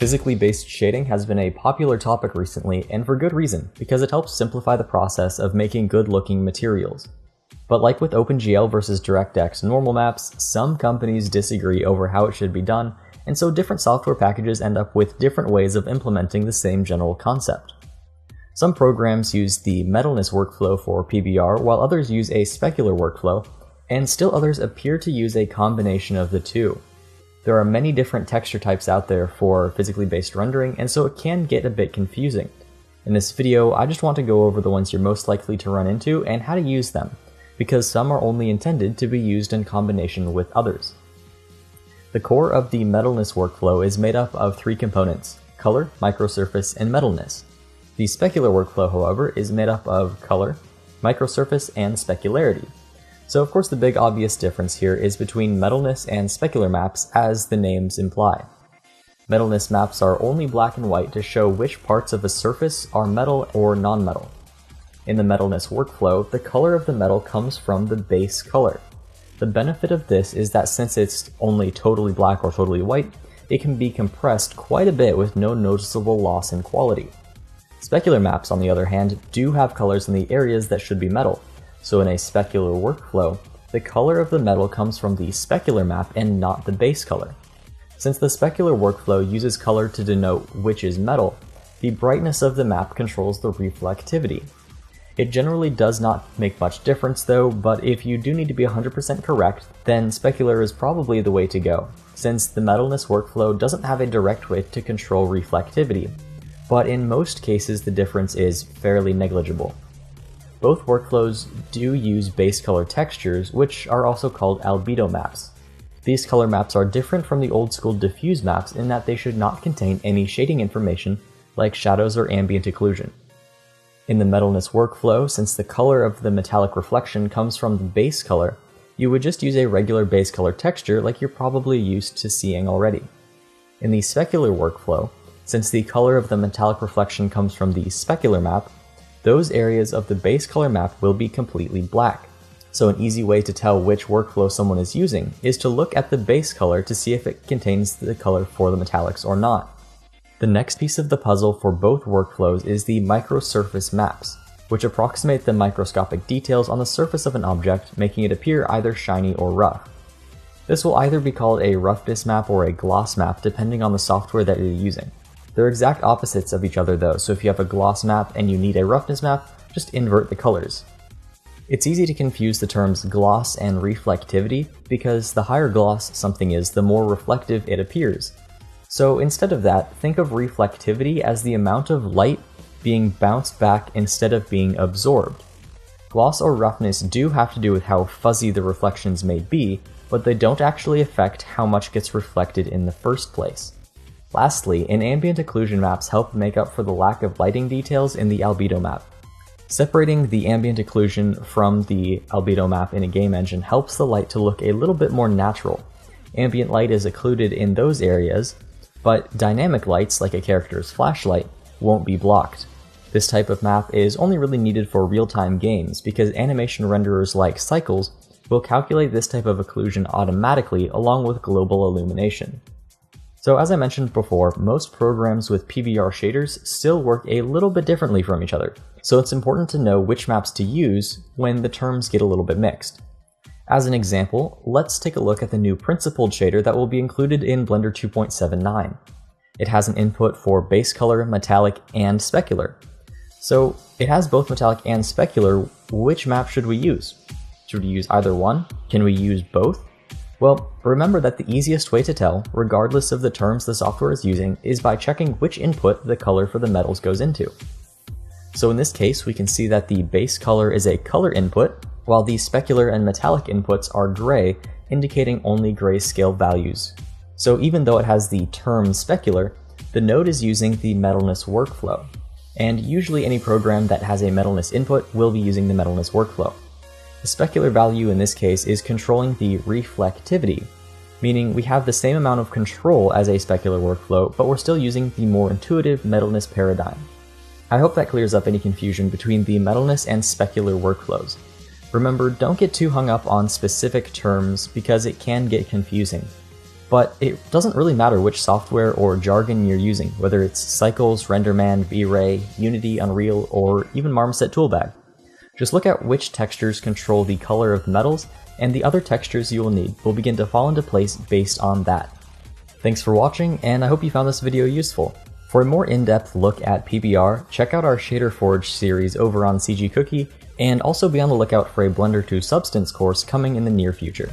Physically based shading has been a popular topic recently, and for good reason, because it helps simplify the process of making good-looking materials. But like with OpenGL versus DirectX normal maps, some companies disagree over how it should be done, and so different software packages end up with different ways of implementing the same general concept. Some programs use the Metalness workflow for PBR, while others use a Specular workflow, and still others appear to use a combination of the two. There are many different texture types out there for physically based rendering, and so it can get a bit confusing. In this video, I just want to go over the ones you're most likely to run into and how to use them, because some are only intended to be used in combination with others. The core of the Metalness workflow is made up of three components: color, microsurface, and metalness. The Specular workflow, however, is made up of color, microsurface, and specularity. So of course the big obvious difference here is between Metalness and Specular maps, as the names imply. Metalness maps are only black and white to show which parts of a surface are metal or non-metal. In the Metalness workflow, the color of the metal comes from the base color. The benefit of this is that since it's only totally black or totally white, it can be compressed quite a bit with no noticeable loss in quality. Specular maps, on the other hand, do have colors in the areas that should be metal. So in a Specular workflow, the color of the metal comes from the Specular map and not the base color. Since the Specular workflow uses color to denote which is metal, the brightness of the map controls the reflectivity. It generally does not make much difference though, but if you do need to be 100% correct, then Specular is probably the way to go, since the Metalness workflow doesn't have a direct way to control reflectivity, but in most cases the difference is fairly negligible. Both workflows do use base color textures, which are also called albedo maps. These color maps are different from the old school diffuse maps in that they should not contain any shading information like shadows or ambient occlusion. In the Metalness workflow, since the color of the metallic reflection comes from the base color, you would just use a regular base color texture like you're probably used to seeing already. In the Specular workflow, since the color of the metallic reflection comes from the Specular map, those areas of the base color map will be completely black. So an easy way to tell which workflow someone is using is to look at the base color to see if it contains the color for the metallics or not. The next piece of the puzzle for both workflows is the microsurface maps, which approximate the microscopic details on the surface of an object, making it appear either shiny or rough. This will either be called a roughness map or a gloss map depending on the software that you're using. They're exact opposites of each other though, so if you have a gloss map and you need a roughness map, just invert the colors. It's easy to confuse the terms gloss and reflectivity because the higher gloss something is, the more reflective it appears. So instead of that, think of reflectivity as the amount of light being bounced back instead of being absorbed. Gloss or roughness do have to do with how fuzzy the reflections may be, but they don't actually affect how much gets reflected in the first place. Lastly, ambient occlusion maps help make up for the lack of lighting details in the albedo map. Separating the ambient occlusion from the albedo map in a game engine helps the light to look a little bit more natural. Ambient light is occluded in those areas, but dynamic lights, like a character's flashlight, won't be blocked. This type of map is only really needed for real-time games because animation renderers like Cycles will calculate this type of occlusion automatically along with global illumination. So as I mentioned before, most programs with PBR shaders still work a little bit differently from each other, so it's important to know which maps to use when the terms get a little bit mixed. As an example, let's take a look at the new principled shader that will be included in Blender 2.79. It has an input for base color, metallic, and specular. So it has both metallic and specular. Which map should we use? Should we use either one? Can we use both? Well, remember that the easiest way to tell, regardless of the terms the software is using, is by checking which input the color for the metals goes into. So in this case, we can see that the base color is a color input, while the specular and metallic inputs are gray, indicating only grayscale values. So even though it has the term specular, the node is using the Metalness workflow. And usually any program that has a Metalness input will be using the Metalness workflow. The specular value in this case is controlling the reflectivity, meaning we have the same amount of control as a specular workflow, but we're still using the more intuitive Metalness paradigm. I hope that clears up any confusion between the Metalness and specular workflows. Remember, don't get too hung up on specific terms because it can get confusing. But it doesn't really matter which software or jargon you're using, whether it's Cycles, RenderMan, V-Ray, Unity, Unreal, or even Marmoset Toolbag. Just look at which textures control the color of the metals, and the other textures you will need will begin to fall into place based on that. Thanks for watching, and I hope you found this video useful. For a more in-depth look at PBR, check out our Shader Forge series over on CG Cookie, and also be on the lookout for a Blender to Substance course coming in the near future.